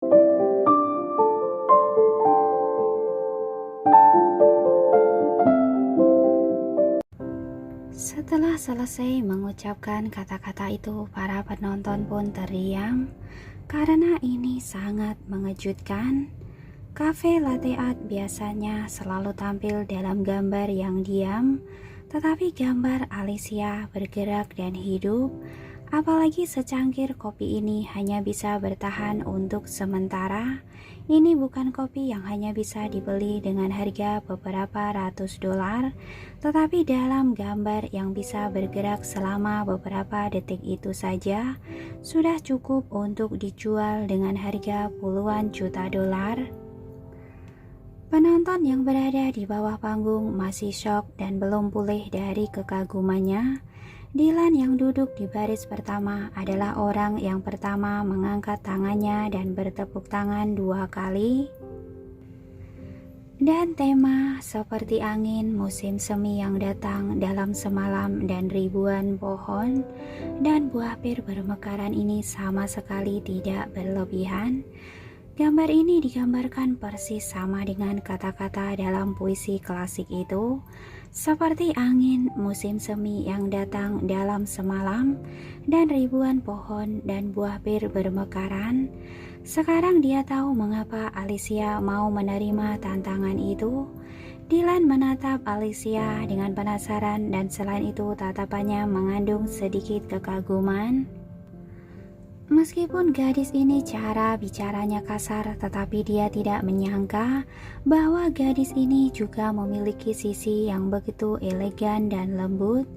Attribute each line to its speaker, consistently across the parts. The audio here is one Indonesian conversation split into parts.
Speaker 1: Setelah selesai mengucapkan kata-kata itu, para penonton pun terdiam karena ini sangat mengejutkan. Cafe Latte Art biasanya selalu tampil dalam gambar yang diam, tetapi gambar Alicia bergerak dan hidup. Apalagi secangkir kopi ini hanya bisa bertahan untuk sementara. Ini bukan kopi yang hanya bisa dibeli dengan harga beberapa ratus dolar, tetapi dalam gambar yang bisa bergerak selama beberapa detik itu saja sudah cukup untuk dijual dengan harga puluhan juta dolar. Penonton yang berada di bawah panggung masih syok dan belum pulih dari kekagumannya. Dylan yang duduk di baris pertama adalah orang yang pertama mengangkat tangannya dan bertepuk tangan 2 kali. Dan tema seperti angin musim semi yang datang dalam semalam dan ribuan pohon dan buah pir bermekaran ini sama sekali tidak berlebihan. Gambar ini digambarkan persis sama dengan kata-kata dalam puisi klasik itu. Seperti angin musim semi yang datang dalam semalam dan ribuan pohon dan buah pir bermekaran. Sekarang dia tahu mengapa Alicia mau menerima tantangan itu. Dylan menatap Alicia dengan penasaran dan selain itu tatapannya mengandung sedikit kekaguman. Meskipun gadis ini cara bicaranya kasar, tetapi dia tidak menyangka bahwa gadis ini juga memiliki sisi yang begitu elegan dan lembut.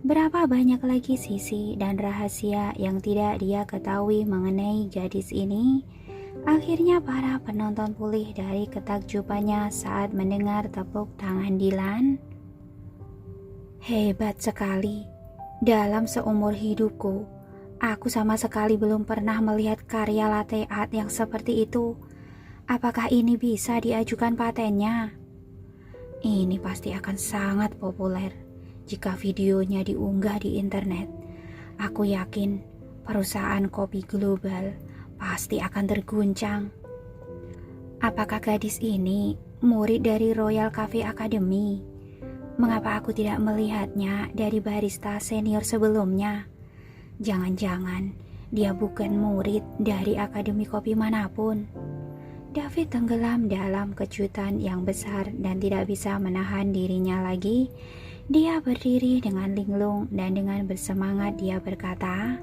Speaker 1: Berapa banyak lagi sisi dan rahasia yang tidak dia ketahui mengenai gadis ini. Akhirnya para penonton pulih dari ketakjubannya saat mendengar tepuk tangan Dylan. Hebat sekali. Dalam seumur hidupku, aku sama sekali belum pernah melihat karya latte art yang seperti itu. Apakah ini bisa diajukan patennya? Ini pasti akan sangat populer jika videonya diunggah di internet. Aku yakin perusahaan kopi global pasti akan terguncang. Apakah gadis ini murid dari Royal Cafe Academy? Mengapa aku tidak melihatnya dari barista senior sebelumnya? Jangan-jangan dia bukan murid dari akademi kopi manapun. David tenggelam dalam kejutan yang besar dan tidak bisa menahan dirinya lagi. Dia berdiri dengan linglung dan dengan bersemangat dia berkata,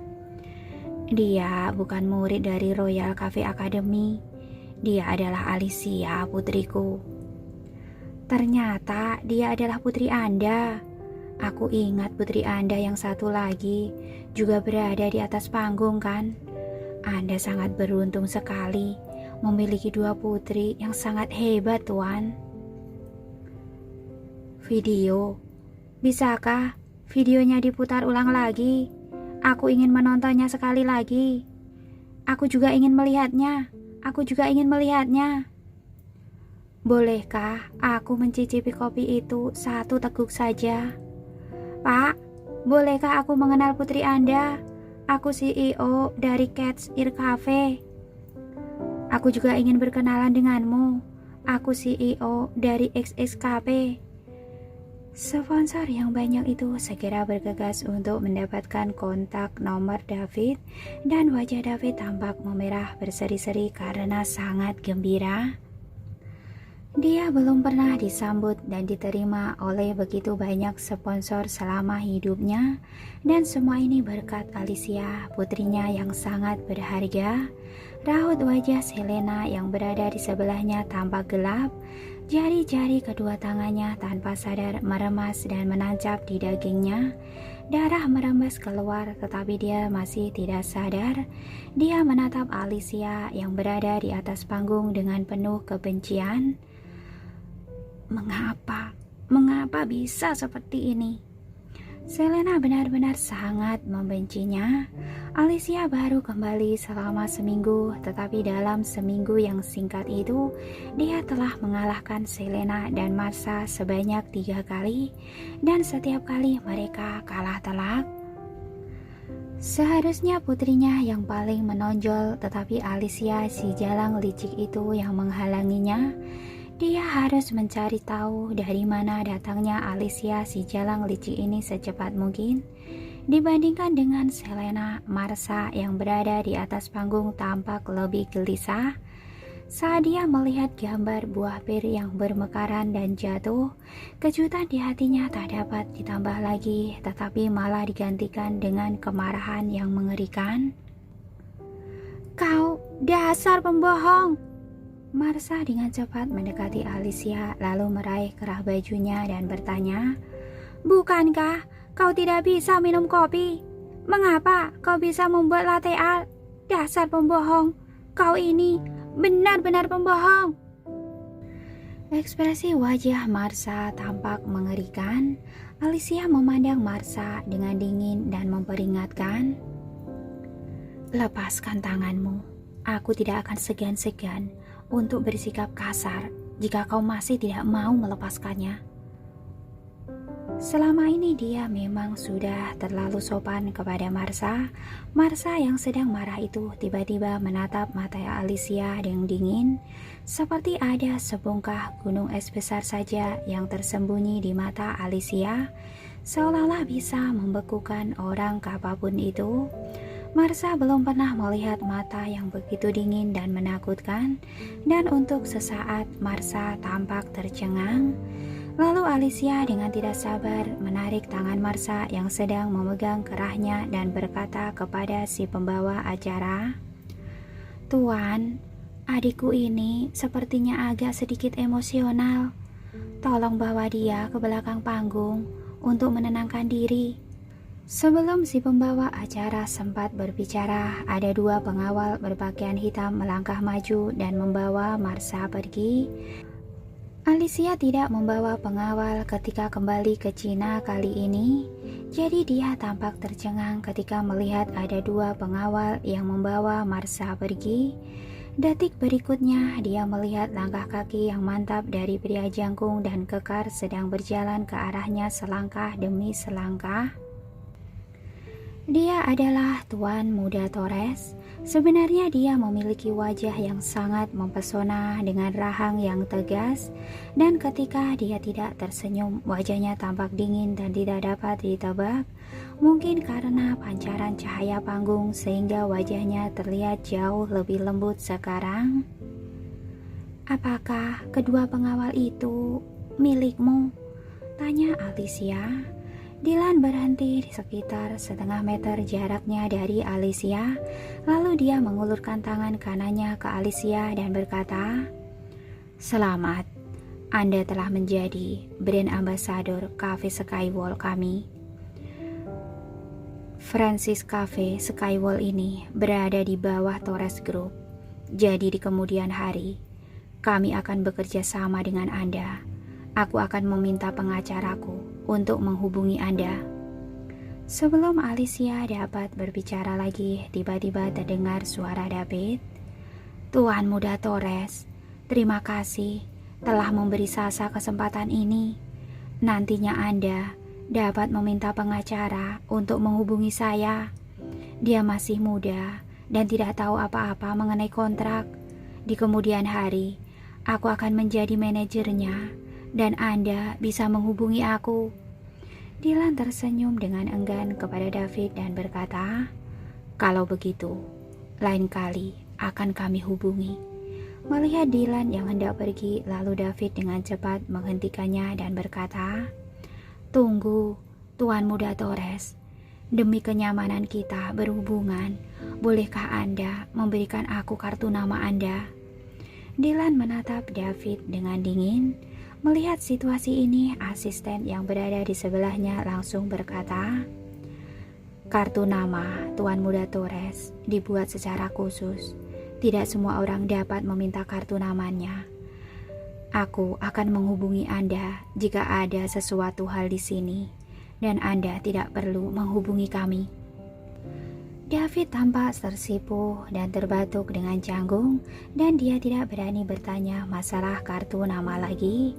Speaker 1: dia bukan murid dari Royal Cafe Academy. Dia adalah Alicia, putriku. Ternyata dia adalah putri Anda. Aku ingat putri Anda yang satu lagi juga berada di atas panggung kan? Anda sangat beruntung sekali memiliki 2 putri yang sangat hebat, Tuan. Video. Bisakah videonya diputar ulang lagi? Aku ingin menontonnya sekali lagi. Aku juga ingin melihatnya. Bolehkah aku mencicipi kopi itu 1 teguk saja? Pak, bolehkah aku mengenal putri Anda? Aku CEO dari Cat's Ear Cafe. Aku juga ingin berkenalan denganmu. Aku CEO dari XXKP. Sponsor yang banyak itu segera bergegas untuk mendapatkan kontak nomor David dan wajah David tampak memerah berseri-seri karena sangat gembira. Dia belum pernah disambut dan diterima oleh begitu banyak sponsor selama hidupnya, dan semua ini berkat Alicia, putrinya yang sangat berharga. Raut wajah Selena yang berada di sebelahnya tampak gelap. Jari-jari kedua tangannya tanpa sadar meremas dan menancap di dagingnya. Darah merembes keluar, tetapi dia masih tidak sadar. Dia menatap Alicia yang berada di atas panggung dengan penuh kebencian. Mengapa bisa seperti ini? Selena benar-benar sangat membencinya. Alicia baru kembali selama seminggu, tetapi dalam seminggu yang singkat itu, dia telah mengalahkan Selena dan Marsha sebanyak 3 kali, dan setiap kali mereka kalah telak. Seharusnya putrinya yang paling menonjol, tetapi Alicia si jalang licik itu yang menghalanginya. Dia harus mencari tahu dari mana datangnya Alicia si jalang licik ini secepat mungkin. Dibandingkan dengan Selena, Marsha yang berada di atas panggung tampak lebih gelisah. Saat dia melihat gambar buah pir yang bermekaran dan jatuh, kejutan di hatinya tak dapat ditambah lagi, tetapi malah digantikan dengan kemarahan yang mengerikan. "Kau dasar pembohong!" Marsha dengan cepat mendekati Alicia, lalu meraih kerah bajunya dan bertanya, "Bukankah kau tidak bisa minum kopi? Mengapa kau bisa membuat latte art? Dasar pembohong! Kau ini benar-benar pembohong!" Ekspresi wajah Marsha tampak mengerikan. Alicia memandang Marsha dengan dingin dan memperingatkan, "Lepaskan tanganmu. Aku tidak akan segan-segan untuk bersikap kasar jika kau masih tidak mau melepaskannya." Selama ini dia memang sudah terlalu sopan kepada Marsha. Marsha yang sedang marah itu tiba-tiba menatap mata Alicia dengan dingin, seperti ada sebongkah gunung es besar saja yang tersembunyi di mata Alicia, seolah-olah bisa membekukan orang apapun itu. Marsha belum pernah melihat mata yang begitu dingin dan menakutkan, dan untuk sesaat Marsha tampak tercengang. Lalu Alicia dengan tidak sabar menarik tangan Marsha yang sedang memegang kerahnya dan berkata kepada si pembawa acara, "Tuan, adikku ini sepertinya agak sedikit emosional. Tolong bawa dia ke belakang panggung untuk menenangkan diri." Sebelum si pembawa acara sempat berbicara, ada dua pengawal berpakaian hitam melangkah maju dan membawa Marsha pergi. Alicia tidak membawa pengawal ketika kembali ke Cina kali ini, jadi dia tampak tercengang ketika melihat ada dua pengawal yang membawa Marsha pergi. Detik berikutnya, dia melihat langkah kaki yang mantap dari pria jangkung dan kekar sedang berjalan ke arahnya selangkah demi selangkah. Dia adalah Tuan Muda Torres. Sebenarnya dia memiliki wajah yang sangat mempesona dengan rahang yang tegas, dan ketika dia tidak tersenyum, wajahnya tampak dingin dan tidak dapat ditebak. Mungkin karena pancaran cahaya panggung sehingga wajahnya terlihat jauh lebih lembut sekarang. "Apakah kedua pengawal itu milikmu?" tanya Alicia. Dylan berhenti di sekitar setengah meter jaraknya dari Alicia, lalu dia mengulurkan tangan kanannya ke Alicia dan berkata, "Selamat, Anda telah menjadi brand ambassador Cafe Skywall kami. Francis Cafe Skywall ini berada di bawah Torres Group. Jadi di kemudian hari, kami akan bekerja sama dengan Anda. Aku akan meminta pengacaraku untuk menghubungi Anda." Sebelum Alicia dapat berbicara lagi, tiba-tiba terdengar suara David. "Tuan Muda Torres, terima kasih telah memberi Sasha kesempatan ini. Nantinya Anda dapat meminta pengacara untuk menghubungi saya. Dia masih muda dan tidak tahu apa-apa mengenai kontrak. Di kemudian hari, aku akan menjadi manajernya dan Anda bisa menghubungi aku." Dylan tersenyum dengan enggan kepada David dan berkata, "Kalau begitu, lain kali akan kami hubungi." Melihat Dylan yang hendak pergi, lalu David dengan cepat menghentikannya dan berkata, "Tunggu, Tuan Muda Torres. Demi kenyamanan kita berhubungan, bolehkah Anda memberikan aku kartu nama Anda?" Dylan menatap David dengan dingin. Melihat situasi ini, asisten yang berada di sebelahnya langsung berkata, "Kartu nama Tuan Muda Torres dibuat secara khusus. Tidak semua orang dapat meminta kartu namanya. Aku akan menghubungi Anda jika ada sesuatu hal di sini, dan Anda tidak perlu menghubungi kami." David tampak tersipu dan terbatuk dengan canggung, dan dia tidak berani bertanya masalah kartu nama lagi.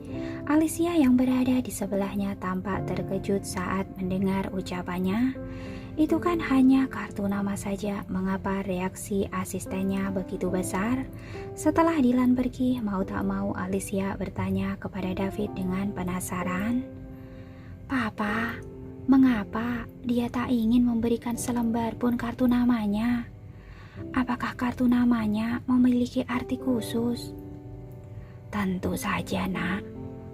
Speaker 1: Alicia yang berada di sebelahnya tampak terkejut saat mendengar ucapannya. Itu kan hanya kartu nama saja, mengapa reaksi asistennya begitu besar? Setelah Dylan pergi, mau tak mau Alicia bertanya kepada David dengan penasaran. Papa, mengapa dia tak ingin memberikan selembar pun kartu namanya? Apakah kartu namanya memiliki arti khusus? Tentu saja, nak,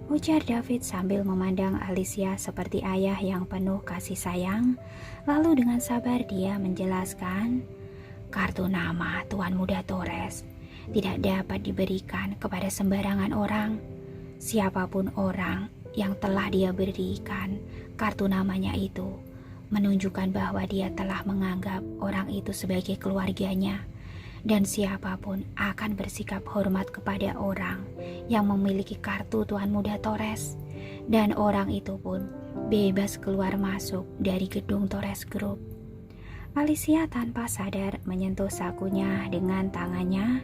Speaker 1: ujar David sambil memandang Alicia seperti ayah yang penuh kasih sayang. Lalu dengan sabar dia menjelaskan, kartu nama Tuan Muda Torres tidak dapat diberikan kepada sembarangan orang. Siapapun orang yang telah dia berikan kartu namanya itu menunjukkan bahwa dia telah menganggap orang itu sebagai keluarganya, dan siapapun akan bersikap hormat kepada orang yang memiliki kartu Tuan Muda Torres, dan orang itu pun bebas keluar masuk dari gedung Torres Group. Alicia tanpa sadar menyentuh sakunya dengan tangannya.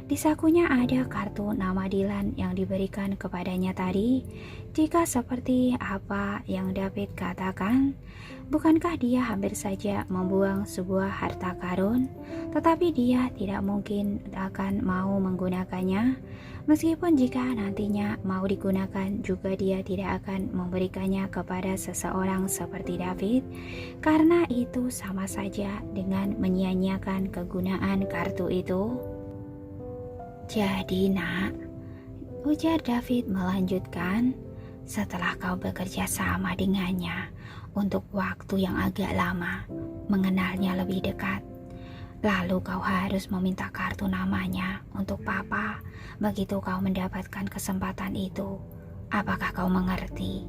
Speaker 1: Di sakunya ada kartu nama Dylan yang diberikan kepadanya tadi. Jika seperti apa yang David katakan, bukankah dia hampir saja membuang sebuah harta karun? Tetapi dia tidak mungkin akan mau menggunakannya. Meskipun jika nantinya mau digunakan, juga dia tidak akan memberikannya kepada seseorang seperti David, karena itu sama saja dengan menyia-nyiakan kegunaan kartu itu. Jadi, nak, ujar David melanjutkan, setelah kau bekerja sama dengannya untuk waktu yang agak lama, mengenalnya lebih dekat, lalu kau harus meminta kartu namanya untuk papa begitu kau mendapatkan kesempatan itu. Apakah kau mengerti?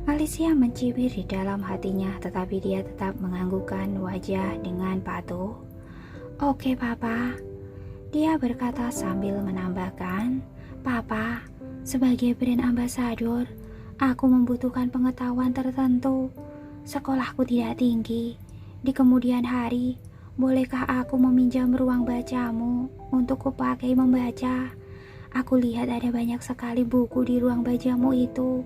Speaker 1: Alicia mencibir di dalam hatinya, tetapi dia tetap menganggukkan wajah dengan patuh. Oke, papa, dia berkata sambil menambahkan, Papa, sebagai brand ambassador, aku membutuhkan pengetahuan tertentu. Sekolahku tidak tinggi. Di kemudian hari, bolehkah aku meminjam ruang bacamu untuk kupakai membaca? Aku lihat ada banyak sekali buku di ruang bacamu itu.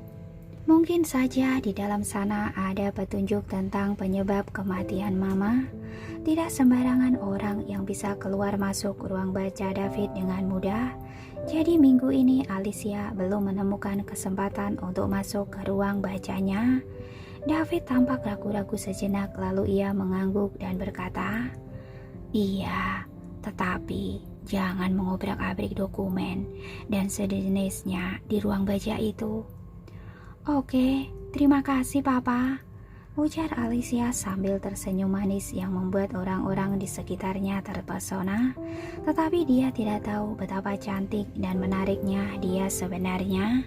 Speaker 1: Mungkin saja di dalam sana ada petunjuk tentang penyebab kematian Mama. Tidak sembarangan orang yang bisa keluar masuk ruang baca David dengan mudah. Jadi minggu ini Alicia belum menemukan kesempatan untuk masuk ke ruang bacanya. David tampak ragu-ragu sejenak, lalu ia mengangguk dan berkata, Iya, tetapi jangan mengobrak-abrik dokumen dan sejenisnya di ruang baca itu. Oke, terima kasih papa, ujar Alicia sambil tersenyum manis yang membuat orang-orang di sekitarnya terpesona. Tetapi dia tidak tahu betapa cantik dan menariknya dia sebenarnya.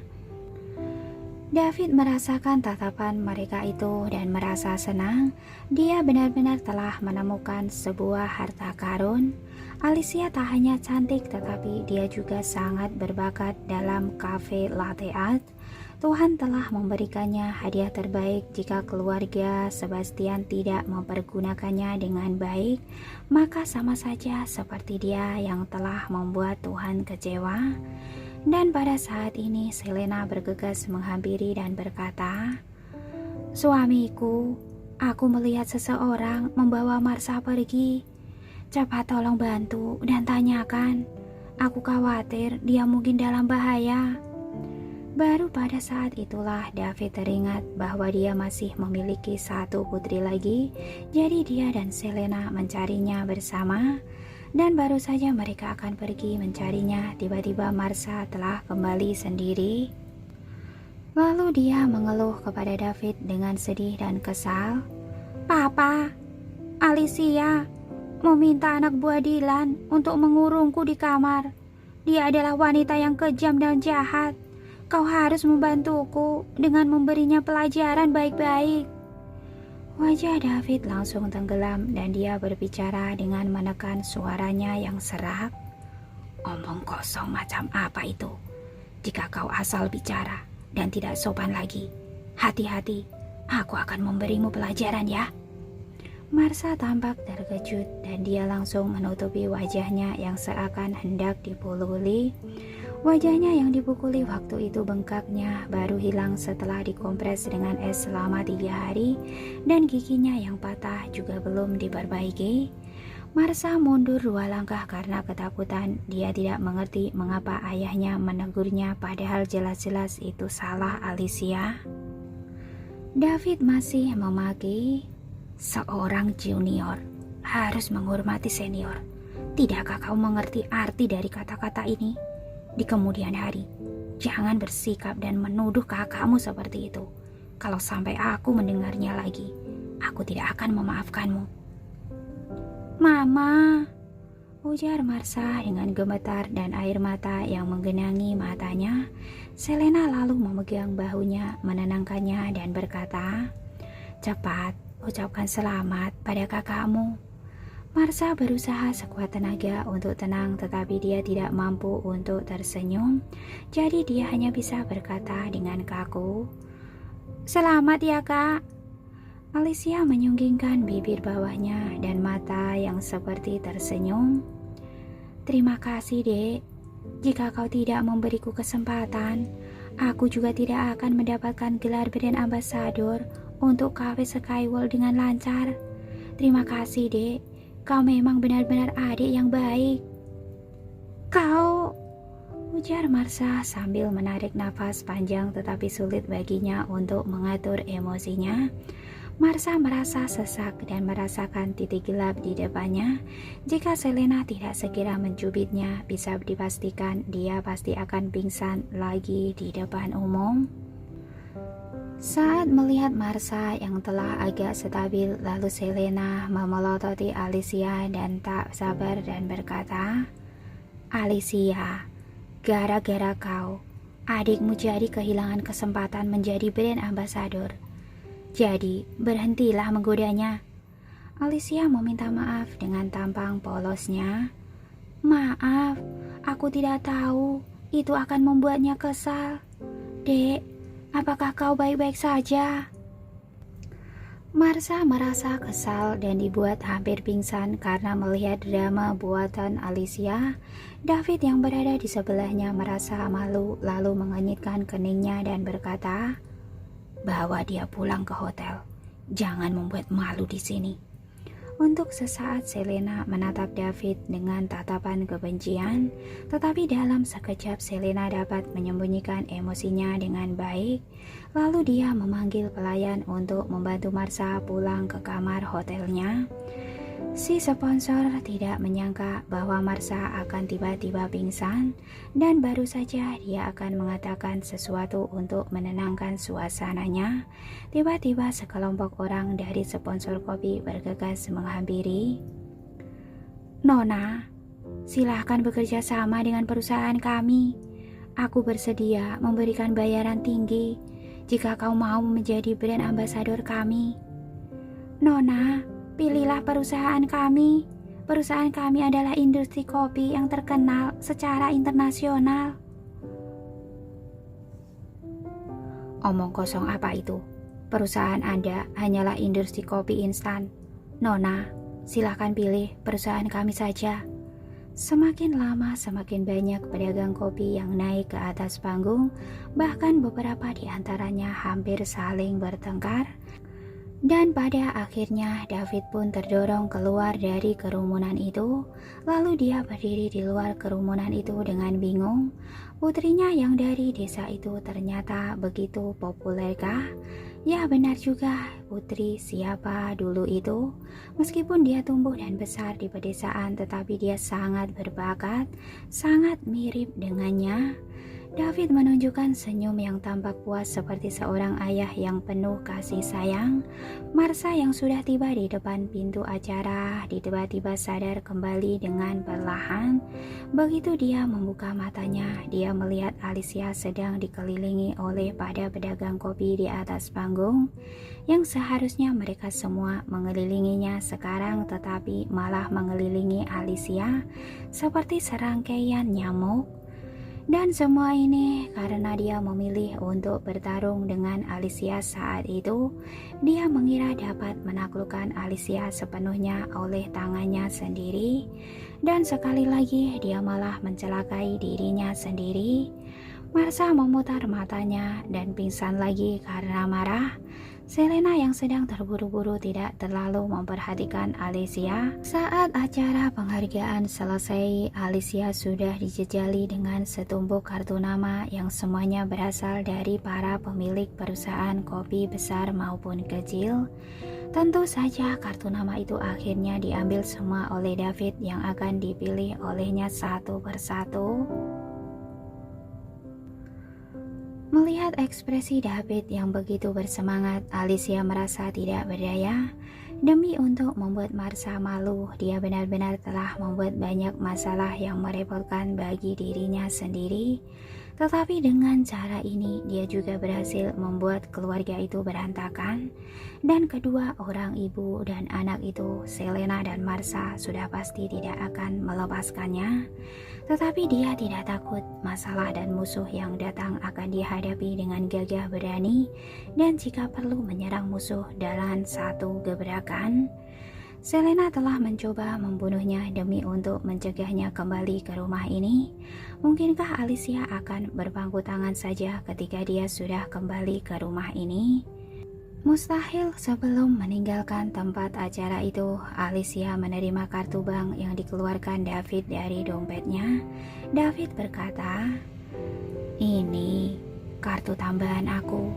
Speaker 1: David merasakan tatapan mereka itu dan merasa senang. Dia benar-benar telah menemukan sebuah harta karun. Alicia tak hanya cantik, tetapi dia juga sangat berbakat dalam cafe latte art. Tuhan telah memberikannya hadiah terbaik. Jika keluarga Sebastian tidak mempergunakannya dengan baik, maka sama saja seperti dia yang telah membuat Tuhan kecewa. Dan pada saat ini Selena bergegas menghampiri dan berkata, Suamiku, aku melihat seseorang membawa Marsha pergi. Cepat tolong bantu dan tanyakan. Aku khawatir dia mungkin dalam bahaya. Baru pada saat itulah David teringat bahwa dia masih memiliki satu putri lagi. Jadi dia dan Selena mencarinya bersama. Dan baru saja mereka akan pergi mencarinya, tiba-tiba Marsha telah kembali sendiri. Lalu dia mengeluh kepada David dengan sedih dan kesal. Papa, Alicia meminta anak buah Dylan untuk mengurungku di kamar. Dia adalah wanita yang kejam dan jahat. Kau harus membantuku dengan memberinya pelajaran baik-baik. Wajah David langsung tenggelam dan dia berbicara dengan menekan suaranya yang serak. Omong kosong macam apa itu? Jika kau asal bicara dan tidak sopan lagi, hati-hati, aku akan memberimu pelajaran ya. Marsha tampak terkejut dan dia langsung menutupi wajahnya yang seakan hendak dipukuli. Wajahnya yang dipukuli waktu itu bengkaknya baru hilang setelah dikompres dengan es selama 3 hari dan giginya yang patah juga belum diperbaiki. Marsha mundur 2 langkah karena ketakutan. Dia tidak mengerti mengapa ayahnya menegurnya padahal jelas-jelas itu salah Alicia. David masih memaki, seorang junior harus menghormati senior. Tidakkah kau mengerti arti dari kata-kata ini? Di kemudian hari, jangan bersikap dan menuduh kakakmu seperti itu. Kalau sampai aku mendengarnya lagi, aku tidak akan memaafkanmu. Mama, ujar Marsha dengan gemetar dan air mata yang menggenangi matanya. Selena lalu memegang bahunya, menenangkannya dan berkata, cepat, ucapkan selamat pada kakakmu. Marsha berusaha sekuat tenaga untuk tenang, tetapi dia tidak mampu untuk tersenyum. Jadi dia hanya bisa berkata dengan kaku, "Selamat ya, Kak." Alicia menyunggingkan bibir bawahnya dan mata yang seperti tersenyum. "Terima kasih, Dek. Jika kau tidak memberiku kesempatan, aku juga tidak akan mendapatkan gelar brand ambassador untuk Cafe Skyward dengan lancar. Terima kasih, Dek. Kau memang benar-benar adik yang baik." "Kau," ujar Marsha sambil menarik nafas panjang, tetapi sulit baginya untuk mengatur emosinya. Marsha merasa sesak dan merasakan titik gelap di depannya. Jika Selena tidak segera mencubitnya, bisa dipastikan dia pasti akan pingsan lagi di depan umum. Saat melihat Marsha yang telah agak stabil, lalu Selena memelototi Alicia dan tak sabar dan berkata, "Alicia, gara-gara kau, adikmu jadi kehilangan kesempatan menjadi brand ambassador. Jadi, berhentilah menggodanya." Alicia meminta maaf dengan tampang polosnya. "Maaf, aku tidak tahu. Itu akan membuatnya kesal. Dek, apakah kau baik-baik saja?" Marsha merasa kesal dan dibuat hampir pingsan karena melihat drama buatan Alicia. David yang berada di sebelahnya merasa malu lalu mengenyitkan keningnya dan berkata, "Bawa dia pulang ke hotel. Jangan membuat malu di sini." Untuk sesaat Selena menatap David dengan tatapan kebencian, tetapi dalam sekejap Selena dapat menyembunyikan emosinya dengan baik. Lalu dia memanggil pelayan untuk membantu Marsha pulang ke kamar hotelnya. Si sponsor tidak menyangka bahwa Marsha akan tiba-tiba pingsan dan baru saja dia akan mengatakan sesuatu untuk menenangkan suasananya. Tiba-tiba sekelompok orang dari sponsor kopi bergegas menghampiri. "Nona, silahkan bekerja sama dengan perusahaan kami. Aku bersedia memberikan bayaran tinggi jika kau mau menjadi brand ambassador kami. Nona, pilihlah perusahaan kami. Perusahaan kami adalah industri kopi yang terkenal secara internasional." "Omong kosong apa itu? Perusahaan Anda hanyalah industri kopi instan. Nona, silahkan pilih perusahaan kami saja." Semakin lama semakin banyak pedagang kopi yang naik ke atas panggung, bahkan beberapa di antaranya hampir saling bertengkar. Dan pada akhirnya David pun terdorong keluar dari kerumunan itu. Lalu dia berdiri di luar kerumunan itu dengan bingung. Putrinya yang dari desa itu ternyata begitu populerkah? Ya benar juga, putri siapa dulu itu. Meskipun dia tumbuh dan besar di pedesaan, tetapi dia sangat berbakat, sangat mirip dengannya. David menunjukkan senyum yang tampak puas seperti seorang ayah yang penuh kasih sayang. Marsha yang sudah tiba di depan pintu acara tiba-tiba sadar kembali dengan perlahan. Begitu dia membuka matanya, dia melihat Alicia sedang dikelilingi oleh para pedagang kopi di atas panggung, yang seharusnya mereka semua mengelilinginya sekarang tetapi malah mengelilingi Alicia seperti serangkaian nyamuk. Dan semua ini karena dia memilih untuk bertarung dengan Alicia saat itu. Dia mengira dapat menaklukkan Alicia sepenuhnya oleh tangannya sendiri. Dan sekali lagi dia malah mencelakai dirinya sendiri. Marsha memutar matanya dan pingsan lagi karena marah. Selena yang sedang terburu-buru tidak terlalu memperhatikan Alicia. Saat acara penghargaan selesai, Alicia sudah dijejali dengan setumpuk kartu nama yang semuanya berasal dari para pemilik perusahaan kopi besar maupun kecil. Tentu saja kartu nama itu akhirnya diambil semua oleh David yang akan dipilih olehnya satu persatu. Melihat ekspresi David yang begitu bersemangat, Alicia merasa tidak berdaya. Demi untuk membuat Marsha malu, dia benar-benar telah membuat banyak masalah yang merepotkan bagi dirinya sendiri. Tetapi dengan cara ini, dia juga berhasil membuat keluarga itu berantakan. Dan kedua orang ibu dan anak itu, Selena dan Marsha, sudah pasti tidak akan melepaskannya. Tetapi dia tidak takut masalah dan musuh yang datang akan dihadapi dengan gagah berani dan jika perlu menyerang musuh dalam satu gebrakan. Selena telah mencoba membunuhnya demi untuk mencegahnya kembali ke rumah ini. Mungkinkah Alicia akan berpangku tangan saja ketika dia sudah kembali ke rumah ini? Mustahil sebelum meninggalkan tempat acara itu, Alicia menerima kartu bank yang dikeluarkan David dari dompetnya. David berkata, "Ini kartu tambahan aku.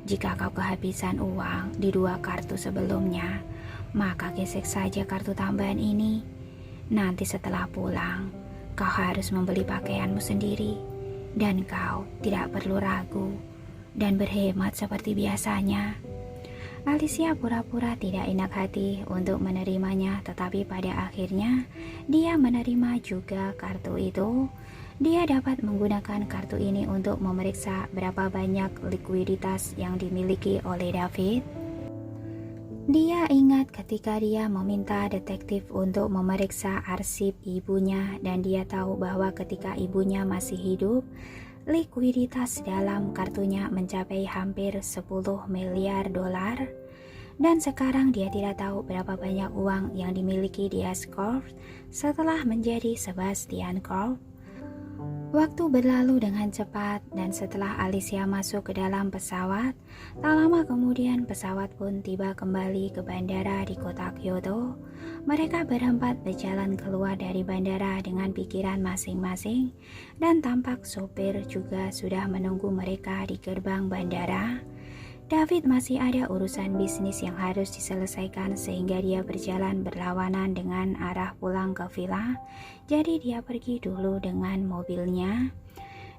Speaker 1: Jika kau kehabisan uang di 2 kartu sebelumnya, maka gesek saja kartu tambahan ini. Nanti setelah pulang, kau harus membeli pakaianmu sendiri. Dan kau tidak perlu ragu dan berhemat seperti biasanya." Alicia pura-pura tidak enak hati untuk menerimanya, tetapi pada akhirnya dia menerima juga kartu itu. Dia dapat menggunakan kartu ini untuk memeriksa berapa banyak likuiditas yang dimiliki oleh David. Dia ingat ketika dia meminta detektif untuk memeriksa arsip ibunya dan dia tahu bahwa ketika ibunya masih hidup, likuiditas dalam kartunya mencapai hampir 10 miliar dolar. Dan sekarang dia tidak tahu berapa banyak uang yang dimiliki Diaz Corp setelah menjadi Sebastian Corp. Waktu berlalu dengan cepat dan setelah Alicia masuk ke dalam pesawat, tak lama kemudian pesawat pun tiba kembali ke bandara di kota Kyoto. Mereka berempat berjalan keluar dari bandara dengan pikiran masing-masing dan tampak sopir juga sudah menunggu mereka di gerbang bandara. David masih ada urusan bisnis yang harus diselesaikan sehingga dia berjalan berlawanan dengan arah pulang ke villa. Jadi dia pergi dulu dengan mobilnya.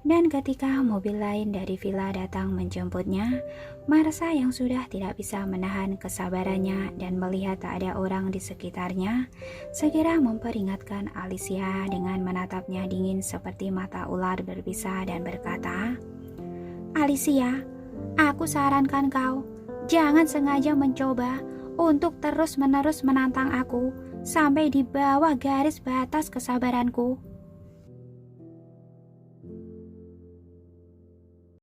Speaker 1: Dan ketika mobil lain dari villa datang menjemputnya, Marsha yang sudah tidak bisa menahan kesabarannya dan melihat tak ada orang di sekitarnya, segera memperingatkan Alicia dengan menatapnya dingin seperti mata ular berbisa dan berkata, "Alicia, aku sarankan kau, jangan sengaja mencoba untuk terus-menerus menantang aku sampai di bawah garis batas kesabaranku.